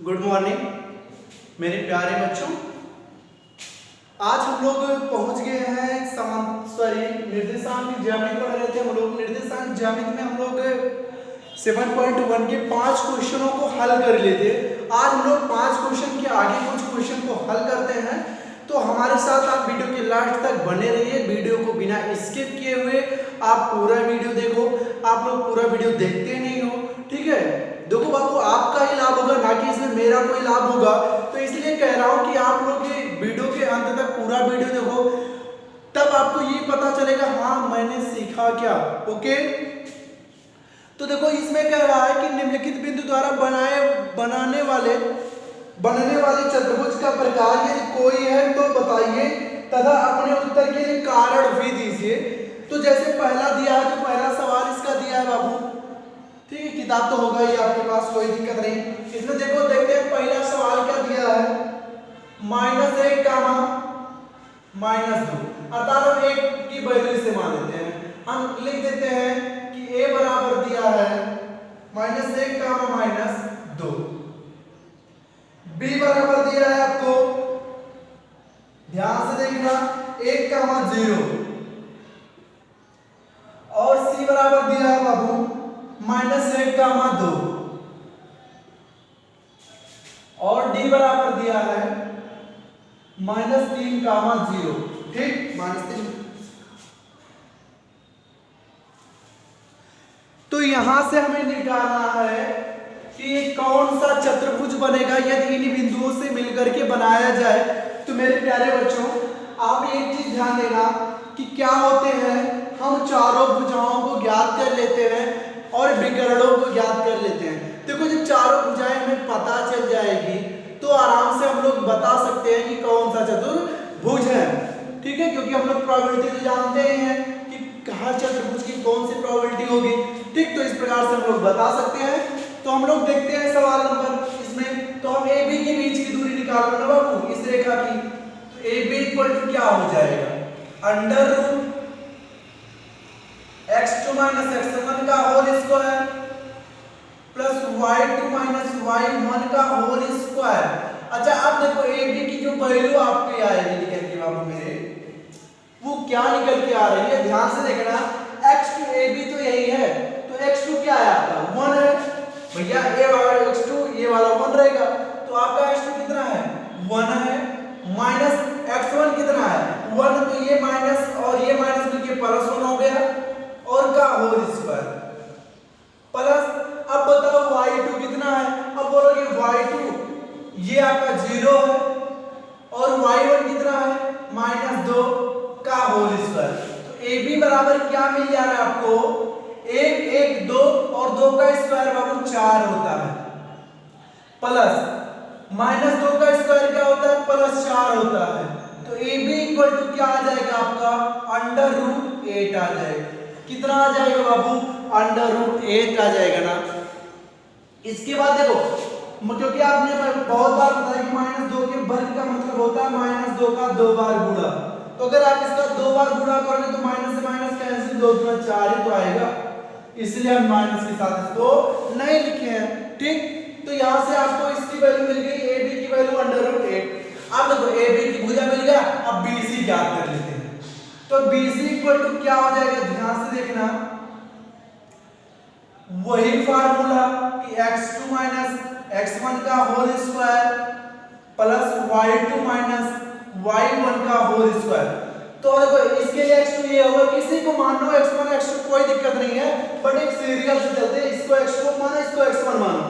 Good morning मेरे प्यारे बच्चों। आज हम लोग पहुंच गए हैं निर्देशांक ज्यामिति पढ़ रहे थे हम लोग। निर्देशांक ज्यामिति में हम लोग 7.1 के 5 क्वेश्चनों को हल कर लेते। आज हम लोग 5 क्वेश्चन के आगे कुछ क्वेश्चन को हल करते हैं, तो हमारे साथ आप वीडियो के लास्ट तक बने रहिए। वीडियो को बिना स्किप किए हुए आप पूरा वीडियो देखो। आप लोग पूरा वीडियो देखते नहीं हो, ठीक है। देखो बाबू, आपका ही लाभ होगा, ना कि इसमें मेरा कोई लाभ होगा। तो इसलिए कह रहा हूं कि आप लोग ये वीडियो के अंत तक पूरा वीडियो देखो, तब आपको ये पता चलेगा हाँ मैंने सीखा क्या। ओके, तो देखो इसमें कह रहा है कि निम्नलिखित बिंदु द्वारा बनने वाले चतुर्भुज का प्रकार यदि कोई है तो बताइए तथा अपने उत्तर के लिए कारण भी दीजिए। तो जैसे पहला दिया है, तो पहला सवाल इसका दिया है बाबू, ठीक है। किताब तो होगा ही आपके पास, कोई दिक्कत नहीं। इसमें देखो देखते हैं पहला सवाल क्या दिया है, -1 कामा -2, अर्थात हम 1 की वैल्यू इसे मान लेते हैं। हम लिख देते हैं कि a बराबर दिया है -1 कामा -2, b बराबर दिया है आपको, ध्यान से देखना, 1 कामा 0, और c बराबर दिया है बाबू -1 कामा 2, और d बराबर दिया है -3 कामा 0, ठीक, -3। तो यहां से हमें निकालना है कि कौन सा चतुर्भुज बनेगा यदि इन बिंदुओं से मिलकर के बनाया जाए। तो मेरे प्यारे बच्चों, आप एक चीज ध्यान देना कि क्या होते हैं, हम चारों भुजाओं को ज्ञात कर लेते हैं और विकर्णों को ज्ञात कर लेते हैं। देखो जब चारों भुजाएं हमें पता चल जाएगी तो आराम से हम लोग बता सकते हैं कि कौन सा चतुर्भुज है, ठीक है। क्योंकि हम लोग प्रोबेबिलिटी तो जानते ही हैं कि हर चतुर्भुज की कौन सी प्रोबेबिलिटी होगी, ठीक। तो इस प्रकार से हम लोग बता सकते हैं। तो हम लोग देखते हैं सवाल नंबर इसमें, तो हम AB के बीच की दूरी निकाल लो ना बाबू, इस रेखा की। तो AB इक्वल टू क्या हो जाएगा, √ x2 - x1 का whole square plus y2 - y1 का होल स्क्वायर। अच्छा, अब देखो AB की जो वैल्यू आपके आएगी निकल के बाबू मेरे, वो क्या निकल के आ रही है, ध्यान से देखना। x2 AB तो यही है, तो x2 क्या है आपका 1 है भैया, ये वाला x2 ये वाला 1 रहेगा, तो आपका x2 कितना है 1 है, माइनस x1 कितना है 1, तो ये माइनस और ये माइनस मिलके प्लस 1 हो गया, और का होल स्क्वायर प्लस। अब बताओ y2 कितना है, अब बोलोगे y2 ये आपका 0 है, और y1 कितना है -2 का होल स्क्वायर। तो AB बराबर क्या मिल जा रहा है आपको, 1 1 2 और 2 का स्क्वायर बाबू 4 होता है, प्लस -2 का स्क्वायर क्या होता है +4 होता है। तो AB इक्वल टू क्या आ जाएगा आपका √8 आ जाएगा। कितना आ जाएगा बाबू, √8 आ जाएगा ना। इसके बाद देखो, क्योंकि आपने बहुत बार बताया कि -2 के वर्ग का मतलब होता है -2 का 2 बार गुणा। तो अगर आप इसका 2 बार गुणा करोगे तो माइनस से माइनस कैंसिल, 2 × 4 ही तो आएगा, इसलिए हम माइनस के साथ इसको नहीं लिखे हैं, ठीक। तो यहां से आपको इसकी वैल्यू मिल गई, AB की वैल्यू √8। अब देखो AB की भुजा मिल गया, अब BC ज्ञात कर लेते हैं। तो BC इक्वल टू क्या हो जाएगा, ध्यान से देखना, वही फार्मूला कि x2 - x1 का whole square plus y2 - y1 का होल स्क्वायर। तो देखो इसके लिए x2 ये होगा, किसी को मान लो x1 x2 कोई दिक्कत नहीं है, बट एक सीरियल से चलते हैं, इसको x2 मानो इसको x1 मानो,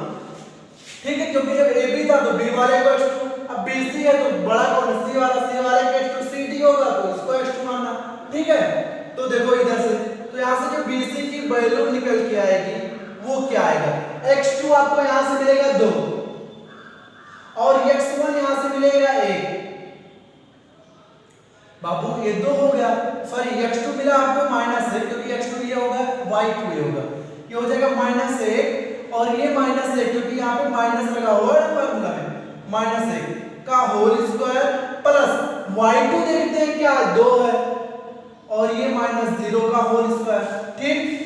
ठीक है। क्योंकि जब AB था तो B वाले को x2, अब BC है तो बड़ा कौन C वाला, C वाले का x2 CD होगा तो इसको x2 मानना, ठीक है। तो देखो इधर से, तो यहां से जो BC की वैल्यू निकल के आएगी वो क्या आएगा, x2 आपको यहां से मिलेगा 2 और x1 यहां से मिलेगा 1 बाबू, ये 2 हो गया, सॉरी x2 मिला आपको -1, क्योंकि x2 ये होगा y2 ये होगा, ये हो जाएगा -1 और ये -1, क्योंकि यहाँ पे माइनस लगा हुआ है फॉर्मूला में, -1 का होल स्क्वायर प्लस y2 देखते हैं क्या 2 है, और ये -0 का होल स्क्वायर, ठीक।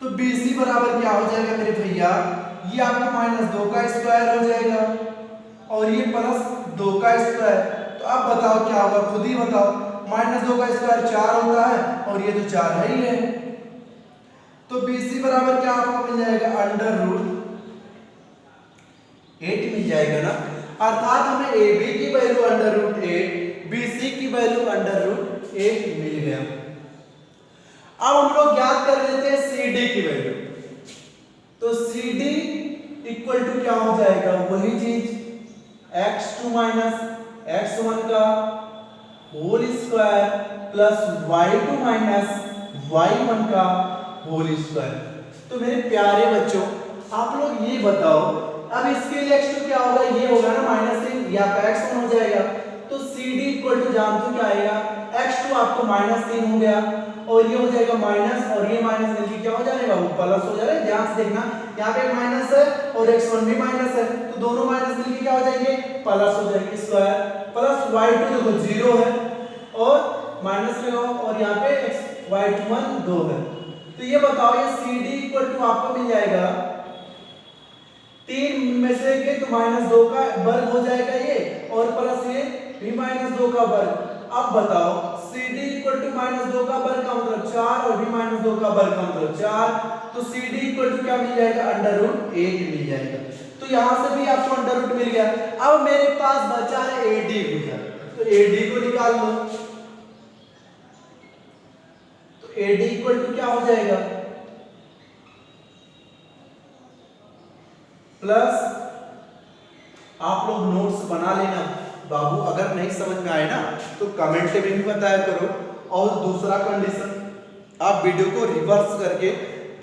तो BC बराबर क्या हो जाएगा मेरे भैया, ये आपको माइनस 2 का स्क्वायर हो जाएगा और ये प्लस 2 का स्क्वायर। तो अब बताओ क्या होगा, खुद ही बताओ। माइनस 2 का स्क्वायर 4 होता है और ये तो 4 है ही है। तो BC बराबर क्या आपको मिल जाएगा, अंडर रूट 8 मिल जाएगा ना। अर्थात हमें AB की वैल्यू अंडर रूट 8, BC की वैल्यू अंडर रूट 8 मिल गया। अब हम लोग ज्ञात कर लेते हैं CD की वैल्यू। तो CD इक्वल टू क्या हो जाएगा, वही चीज x2 माइनस x1 का whole square plus y2 minus y1 का होल स्क्वायर। तो मेरे प्यारे बच्चों आप लोग ये बताओ, अब इसके लिए x2 क्या होगा, ये होगा ना -3 या x1 हो जाएगा। तो CD इक्वल टू जानते हो क्या आएगा, x2 आपको -3 हो गया और ये हो जाएगा माइनस और ये माइनस मिलके क्या हो जाएगा, वो प्लस हो जाएगा। ध्यान से देखना, यहाँ पे माइनस है और x1 भी माइनस है, तो दोनों माइनस मिलके क्या हो जाएंगे, प्लस हो जाएंगे। स्क्वायर प्लस y2 देखो 0 है और माइनस लगाओ और यहाँ पे y1 2 है। तो ये बताओ ये CD इक्वल टू आपको मिल जाएगा 3 में से के तो -2 का वर्ग हो जाएगा ये और प्लस ये भी -2 का वर्ग। अब बताओ CD इक्वल टू -2 का वर्ग का मतलब 4 और भी -2 का वर्ग का मतलब 4। तो CD इक्वल टू क्या मिल जाएगा, अंडर रूट 8 मिल जाएगा। तो यहां से भी आपको अंडर रूट मिल गया। अब मेरे पास बचा है AD भुजा, तो AD को निकाल लो। तो AD इक्वल टू क्या हो जाएगा, प्लस आप लोग नोट्स बना लेना बाबू, अगर नहीं समझ में आए ना तो कमेंट में भी बताया करो। और दूसरा कंडीशन, आप वीडियो को रिवर्स करके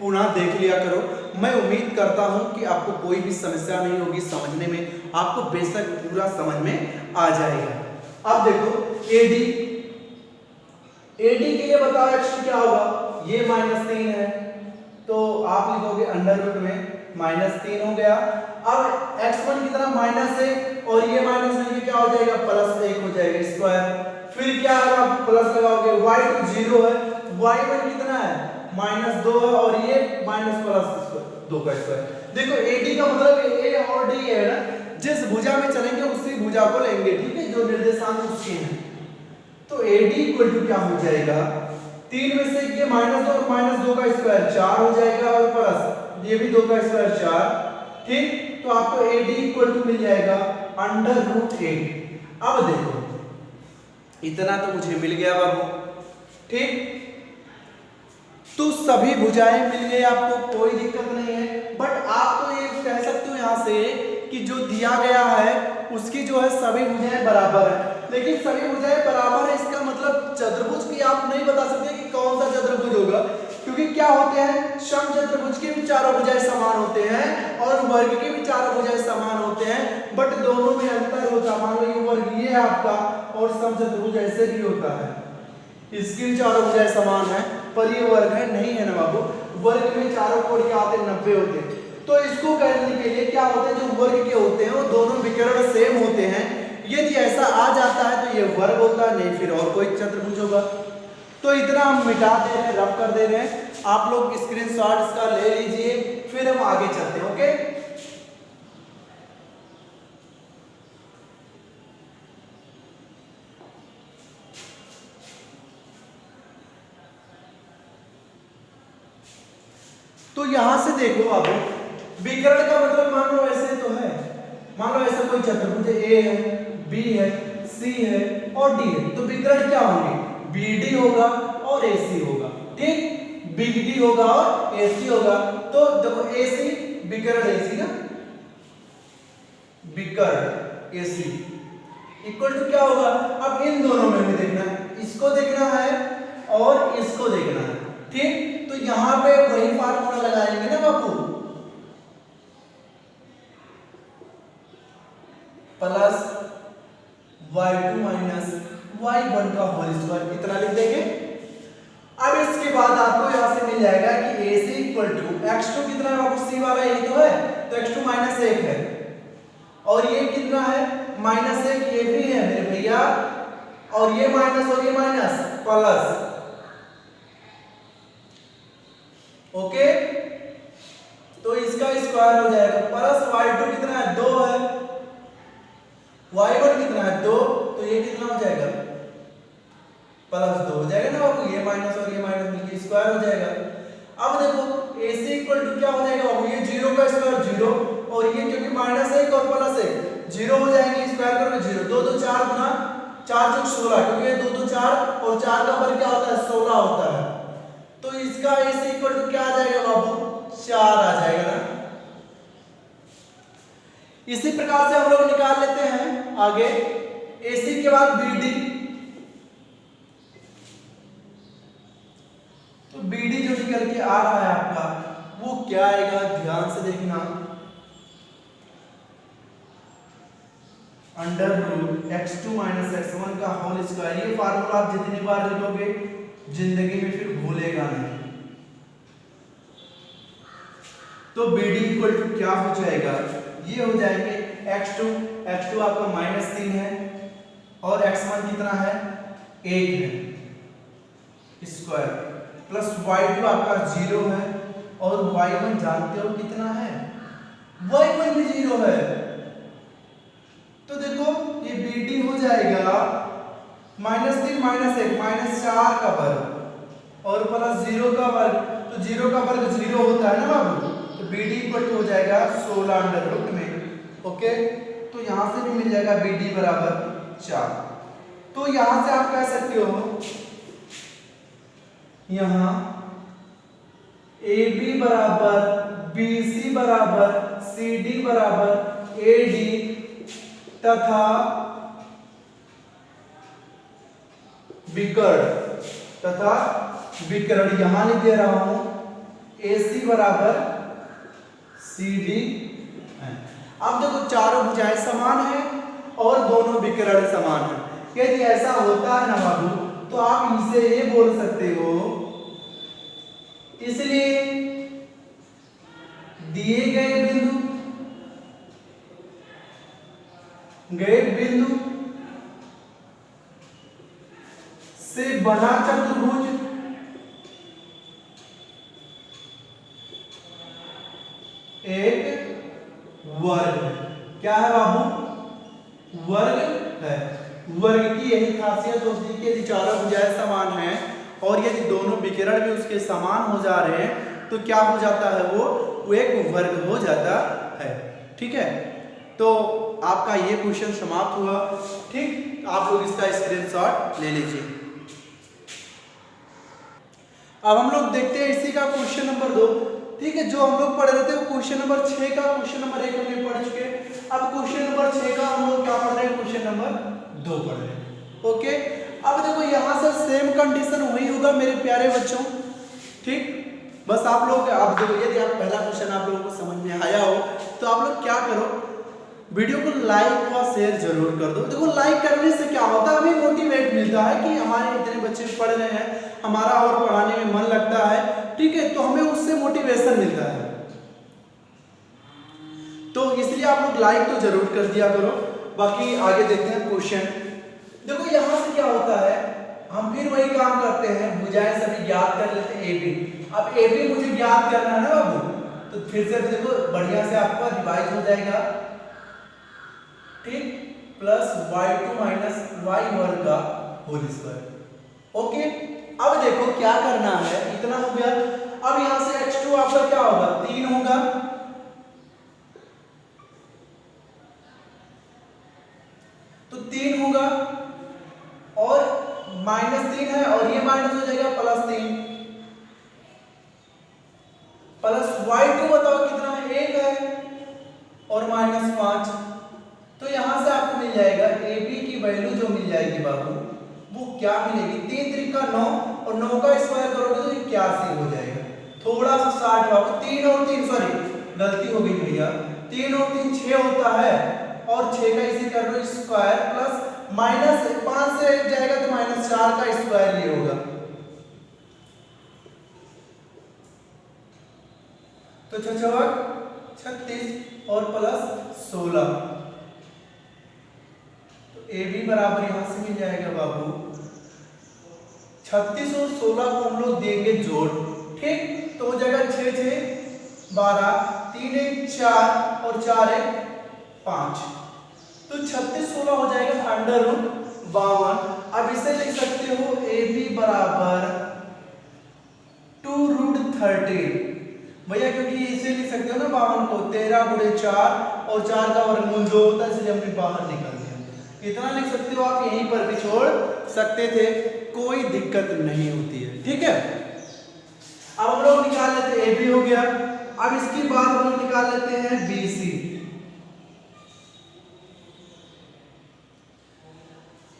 पुनः देख लिया करो। मैं उम्मीद करता हूं कि आपको कोई भी समस्या नहीं होगी समझने में, आपको बेशक पूरा समझ में आ जाएगा। अब देखो AD के लिए बताओ x क्या होगा, ये -3 है तो आप लिखोगे अंडर रूट में -3 हो गया। अब x1 की तरह माइनस है और ये माइनस में क्या हो जाएगा, +1 हो जाएगा स्क्वायर। फिर क्या है, आप प्लस लगाओगे, y2 0 है, y1 कितना है -2 है और ये माइनस प्लस 2 का स्क्वायर। देखो AD का मतलब A और D है ना, जिस भुजा में चलेंगे उसी भुजा को लेंगे, ठीक है, जो निर्देशांक उसके हैं। तो AD इक्वल टू क्या हो जाएगा, 3 में से ये -2 और -2 का स्क्वायर 4 हो जाएगा और प्लस ये भी 2 का स्क्वायर 4, ठीक। तो आपको AD इक्वल टू मिल जाएगा अंडर रूट 8। अब देखो इतना तो मुझे मिल गया बाबू, ठीक। तो सभी भुजाएं मिल गई आपको, कोई दिक्कत नहीं है। बट आप तो ये कह सकते हो यहाँ से कि जो दिया गया है उसकी जो है सभी भुजाएं बराबर है, लेकिन सभी भुजाएं बराबर है इसका मतलब चतुर्भुज की आप नहीं बता सकते कि कौन सा चतुर्भुज होगा, क्योंकि क्या होते हैं समचतुर्भुज के भी चारों भुजाएं समान होते हैं और वर्ग के भी चारों भुजाएं समान होते हैं, बट दोनों में अंतर होता है। मान लो ये वर्ग ये है आपका और समचतुर्भुज ऐसे भी होता है, इसकी भी चारों भुजाएं समान है पर ये वर्ग है नहीं है ना बाबू, वर्ग में चारों कोण क्या होते हैं 90 होते हैं। तो इसको कहने के लिए क्या होते हैं, जो वर्ग के होते हैं वो दोनों विकर्ण सेम होते हैं। यदि ऐसा आ जाता है तो ये वर्ग होता है, नहीं फिर और कोई चतुर्भुज होगा। तो इतना हम मिटा दे रहे हैं, रफ कर दे रहे हैं, आप लोग स्क्रीनशॉट इसका ले लीजिए, फिर हम आगे चलते हैं। ओके, तो यहां से देखो आप विकर्ण का मतलब मान लो ऐसे तो है, मान लो ऐसा कोई चतुर्भुज ए है, बी है, सी है और डी है, तो विकर्ण क्या होंगे, बीडी होगा और एसी होगा, ठीक। बीडी होगा और एसी होगा। तो देखो एसी विकर्ण एसी ना, विकर्ण एसी इक्वल टू क्या होगा, अब इन दोनों में भी देखना है, इसको देखना है और इसको देखना है, ठीक। तो यहां पे वही फार्मूला लगाएंगे ना बाबू, प्लस y2 माइनस y1 का होल स्क्वायर, इतना लिख देंगे। अब इसके बाद आपको यहां से मिल जाएगा कि AC इक्वल टू x2 कितना है बाबू, C वाला यही तो है, तो x2 -1 है और ये कितना है -1, ये भी है मेरे भैया, और ये माइनस और ये माइनस प्लस, ओके। तो इसका स्क्वायर हो जाएगा प्लस y2 कितना है 2 है, y1 कितना है 2, तो ये कितना हो जाएगा प्लस 2 हो जाएगा ना बाबू, ये माइनस और ये माइनस मिलके स्क्वायर हो जाएगा। अब देखो AC इक्वल टू क्या हो जाएगा बाबू, ये 0 का स्क्वायर 0 और ये क्योंकि माइनस 1 और प्लस 1 0 हो जाएंगे, स्क्वायर करोगे 0 2 2 4 गुना 4 चौक 16 क्योंकि ये 2 2 4 और 4 का वर्ग क्या होता है 16 होता है, तो इसका AC इक्वल टू क्या आ जाएगा बाबू 4 आ जाएगा ना। इसी प्रकार से हम लोग निकाल लेते हैं आगे AC के बाद BD, तो BD जो निकल के आ रहा है आपका वो क्या आएगा, ध्यान से देखना, under root x2 minus x1 का होल स्क्वायर। ये फार्मूला आप जितनी बार लिखोगे जिंदगी में फिर भूलेगा नहीं। तो BD इक्वल टू क्या हो जाएगा, ये हो जाएंगे x2 आपका माइनस 3 है और x1 कितना है 1 है स्क्वायर, प्लस y2 आपका 0 है और y1 जानते हो कितना है, y1 भी 0 है। तो देखो ये BD हो जाएगा माइनस 3 माइनस 1 माइनस 4 का वर्ग और प्लस 0 का वर्ग, तो 0 का वर्ग 0 होता है ना बाबू, तो BD इक्वल टू हो जाएगा 16 अंडर रूट में। ओके, तो यहां से भी मिल जाएगा BD बराबर 4। तो यहां से आप कह सकते हो यहां AB बराबर BC बराबर CD बराबर AD तथा विकर्ण यहां लिख दे रहा हूं AC बराबर CD है। अब देखो चारों भुजाएं समान है और दोनों विकर्ण समान है, यदि ऐसा होता है ना बाबू तो आप इसे ये बोल सकते हो, इसलिए दिए गए बिंदु से बना चतुर्भुज एक वर्ग है। क्या है बाबू, वर्ग है। वर्ग की यही खासियत होती है कि यदि चारों भुजाएं समान हैं और यदि दोनों विकर्ण भी उसके समान हो जा रहे हैं तो क्या हो जाता है, वो एक वर्ग हो जाता है। ठीक है, तो आपका ये क्वेश्चन समाप्त हुआ। ठीक, आप लोग इसका स्क्रीनशॉट ले लीजिए। अब हम लोग देखते हैं इसी का क्वेश्चन नंबर 2। ठीक है, जो हम लोग पढ़ रहे थे वो क्वेश्चन नंबर 6 का क्वेश्चन नंबर 1 हम लोग पढ़ चुके हैं। अब क्वेश्चन नंबर 6 का हम लोग क्या पढ़ रहे हैं, क्वेश्चन नंबर 2 पढ़ रहे हैं। ओके, अब देखो यहाँ से सेम कंडीशन वही होगा मेरे प्यारे बच्चों। ठीक, बस आप लोग आप देखो, यदि आप पहला क्वेश्चन आप लोगों को समझ में आया हो तो आप लोग क्या करो, वीडियो को लाइक व शेयर जरूर कर दो। देखो लाइक करने से क्या होता है, हमें मोटिवेट मिलता है कि हमारे इतने बच्चे पढ़ रहे हैं, हमारा और पढ़ाने में मन लगता है। ठीक है, तो हमें उससे मोटिवेशन मिलता है, तो इसलिए आप लोग लाइक तो जरूर कर दिया करो। बाकी आगे देखते हैं क्वेश्चन। देखो यहां से क्या होता है, हम फिर वही काम करते हैं, भुजाएं सभी ज्ञात कर लेते हैं AB। अब AB मुझे ज्ञात करना है ना बाबू, तो फिर से देखो बढ़िया से आपका रिवाइज हो जाएगा। ठीक, प्लस y2 माइनस y वर्ग का होल स्क्वायर। ओके, अब देखो क्या करना है, इतना हो गया। अब यहां से x2 आपका क्या होगा, 3 होगा, तो 3 होगा और -3 है और ये माइनस हो जाएगा +3 प्लस y2 बताओ कितना है, 1 है और -5, तो यहां से आपको मिल जाएगा AB की वैल्यू जो मिल जाएगी बाबू वो क्या मिलेगी, 3 3 9 और 9 का स्क्वायर करोगे तो 81 हो जाएगा। थोड़ा सा 60 बाबू, 3 और 3 सॉरी गलती हो गई भैया, 3 और 3 6 होता है और 6 का इसे कर लो स्क्वायर प्लस -5 से 1 जाएगा तो -4 का स्क्वायर ये होगा, तो 36 और प्लस 16, तो AB बराबर यहां से मिल जाएगा बाबू 36 और 16 को हम लोग देंगे जोड़। ठीक, तो हो जाएगा 6 6 12, 3 1 4 और 4 1 5, तो 36 16 हो जाएगा अंडर रूट 52। अब इसे लिख सकते हो ए बी बराबर 2 रूट 13 भैया, क्योंकि इसे लिख सकते हो ना 52 को 13 गुणे 4 और 4 का वर्गमूल 2 होता है, इसलिए हमने बाहर निकाल दिया। इतना लिख सकते हो, आप यहीं पर भी छोड़ सकते थे, कोई दिक्कत नहीं होती है। ठीक है, अब हम लोग निकाल लेते हैं ए बी हो गया। अब इसके बाद हम लोग निकाल लेते हैं बी सी।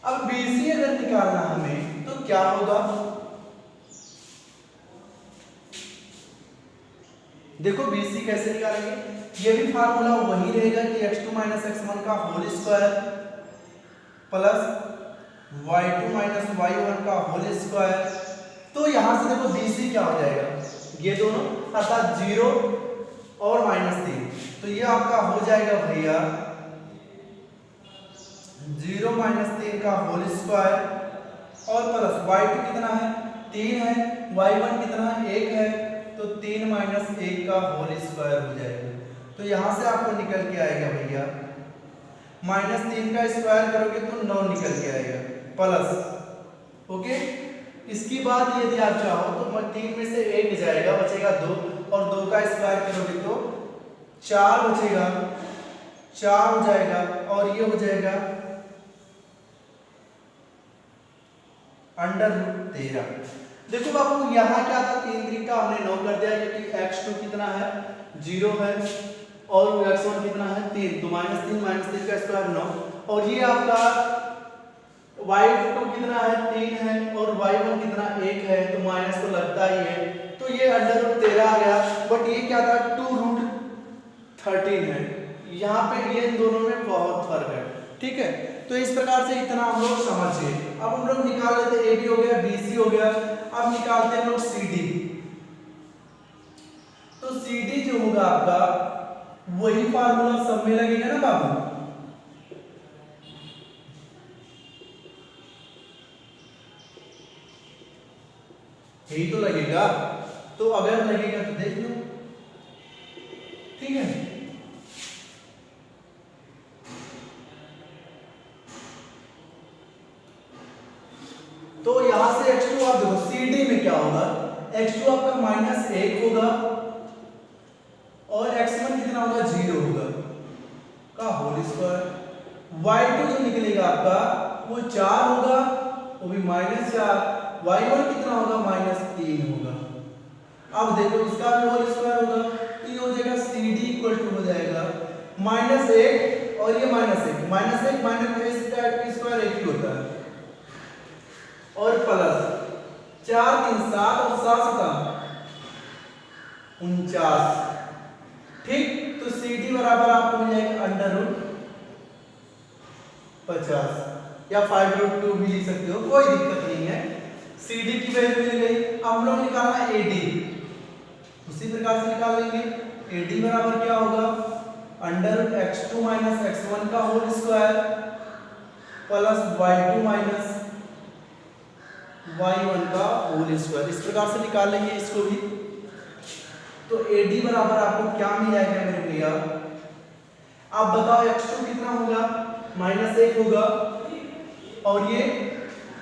अब बी सी अगर निकालना हमें तो क्या होगा, देखो BC कैसे निकालेंगे, ये भी फार्मूला वही रहेगा कि x2 - x1 का whole square plus y2 - y1 का होल स्क्वायर। तो यहां से देखो BC क्या हो जाएगा, ये दोनों अर्थात 0 और -3, तो ये आपका हो जाएगा भैया 0 - 3 का होल स्क्वायर और प्लस y2 कितना है 3 है, y1 कितना 1 है, तो 3 - 1 का होल स्क्वायर हो जाएगा। तो यहां से आपको निकल के आएगा भैया -3 का स्क्वायर करोगे तो 9 निकल के आएगा प्लस, ओके। इसके बाद यदि आप चाहो तो 3 में से 1 जाएगा, बचेगा 2 और 2 का स्क्वायर करोगे तो 4 बचेगा, 4 हो जाएगा और ये हो जाएगा अंडर रूट 13। देखो बाबू यहाँ क्या था, 3 3 का हमने 9 कर दिया, क्योंकि x2 कितना है 0 है और x1 कितना है 3, तो -3 - 3 का स्क्वायर 9, और ये आपका y2 कितना है 3 है और y1 कितना 1 है, तो माइनस तो लगता ही है, तो ये अंडर रूट 13 आ गया। बट ये क्या था 2 रूट 13 है, यहाँ पे ये इन दोनों में बहुत फर्क है। ठीक है, तो इस प्रकार से इतना हम लोग समझिए। अब हम लोग निकाल लेते ए बी हो गया, बी सी हो गया, अब निकालते हैं हम लोग सी डी। तो सी डी जो होगा आपका वही फार्मूला सब में लगेगा ना बाबू, यही तो लगेगा, तो अगर लगेगा तो देख लो। ठीक है, तो यहां से x2 आप देखो CD में क्या होगा, x2 आपका -1 होगा और x1 कितना होगा 0 होगा का होल स्क्वायर, y2 जो निकलेगा आपका वो 4 होगा, वो भी -4, y1 कितना होगा -3 होगा। अब देखो इसका भी होल स्क्वायर होगा, तो ये हो जाएगा CD इक्वल टू हो जाएगा -1 और ये -1 का स्क्वायर 1 ही होता है, और प्लस 4 3 7 और 7 का 49। ठीक, तो सी डी बराबर आपको मिल जाएगा अंडर रूट 50 या 5√2 भी लिख सकते हो, कोई दिक्कत नहीं है। सी डी की वैल्यू मिल गई। अब हम लोग निकालना ए डी, उसी प्रकार से निकाल लेंगे। ए डी बराबर क्या होगा अंडर रूट x2 - x1 का whole square plus y2 - y1 का होल स्क्वायर, इस प्रकार से निकाल लेंगे इसको भी। तो AD बराबर आपको क्या मिल जाएगा मेरे भैया, आप बताओ x2 कितना होगा -1 होगा, और ये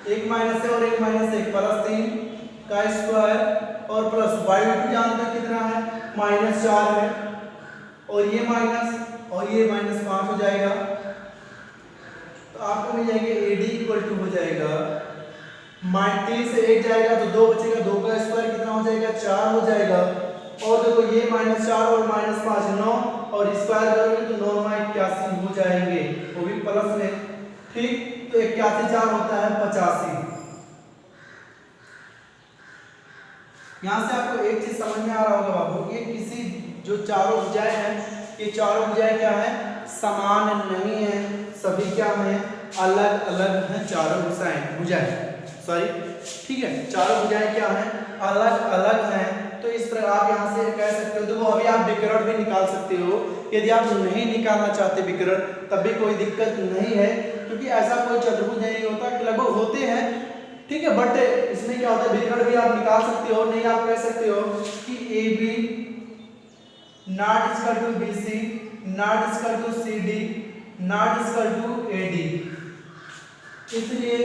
1 माइनस है और 1 -1 +3 का स्क्वायर और प्लस y2 जानते हैं कितना है -4 है, और ये माइनस और ये -5 हो जाएगा, तो आपको मिल जाएगा AD इक्वल टू हो जाएगा 3 से 1 जाएगा तो 2 बचेगा, 2 का स्क्वायर कितना हो जाएगा 4 हो जाएगा, और देखो ये -4 और -5 9 और स्क्वायर करोगे तो 9 9 81 हो जाएंगे, वो भी प्लस में। ठीक, तो 81 4 होता है 85। यहाँ से आपको एक चीज समझ में आ रहा होगा बाबू, ये किसी जो चारों भुजाएं हैं, ये चारों भुजाएं क्या है समान नहीं है, सभी क्या है अलग अलग हैं, चारों भुजाएं सॉरी, ठीक है, चारों भुजाएं क्या हैं अलग अलग हैं। तो इस तरह आप यहाँ से कह सकते हो। देखो अभी आप विकर्ण भी निकाल सकते हो, यदि आप नहीं निकालना चाहते विकर्ण तब भी कोई दिक्कत नहीं है, क्योंकि ऐसा कोई चतुर्भुज नहीं होता, लगभग होते हैं, ठीक है, बट इसमें क्या होता है विकर्ण भी आप निकाल सकते हो। नहीं आप कह सकते हो कि A B not equal to BC, not equal to CD, not equal to AD। इसलिए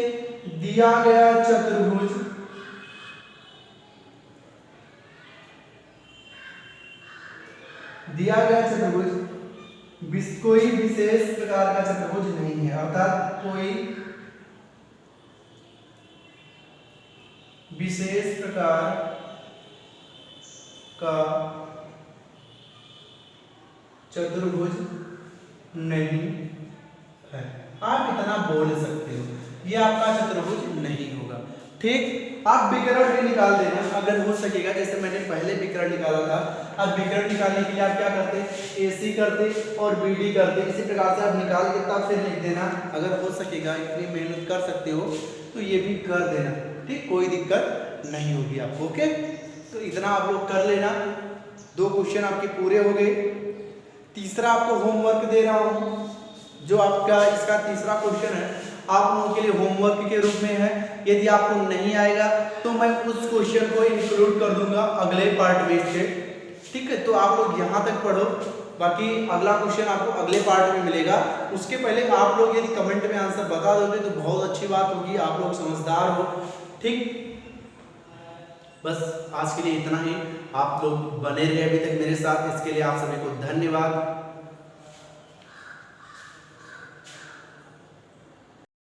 दिया गया चतुर्भुज कोई विशेष प्रकार का चतुर्भुज नहीं है, अर्थात कोई विशेष प्रकार का चतुर्भुज नहीं है। आप इतना बोल सकते हो, ये आपका चतुर्भुज नहीं होगा। ठीक, आप विकर्ण भी निकाल देना अगर हो सकेगा, जैसे मैंने पहले विकर्ण निकाला था। अब विकर्ण निकालने के लिए आप क्या करते, AC करते और BD करते, इसी प्रकार से आप निकाल के तब फिर लिख देना। अगर हो सकेगा, इतनी मेहनत कर सकते हो तो ये भी कर देना। ठीक, कोई दिक्कत नहीं होगी आपको। ओके, तो इतना आप लोग कर लेना। 2 क्वेश्चन आपके पूरे हो गए। तीसरा आपको होमवर्क दे रहा हूँ, जो आपका इसका तीसरा क्वेश्चन है, आप लोगों के लिए होमवर्क के रूप में है। यदि आपको नहीं आएगा तो मैं उस क्वेश्चन को इंक्लूड कर दूंगा अगले पार्ट में से। ठीक है, तो आप लोग यहाँ तक पढ़ो, बाकी अगला क्वेश्चन आपको अगले पार्ट में मिलेगा। उसके पहले आप लोग यदि कमेंट में आंसर बता दोगे तो बहुत अच्छी बात होगी, आप लोग समझदार हो। ठीक, बस आज के लिए इतना ही। आप लोग बने रहे अभी तक मेरे साथ, इसके लिए आप सभी को धन्यवाद।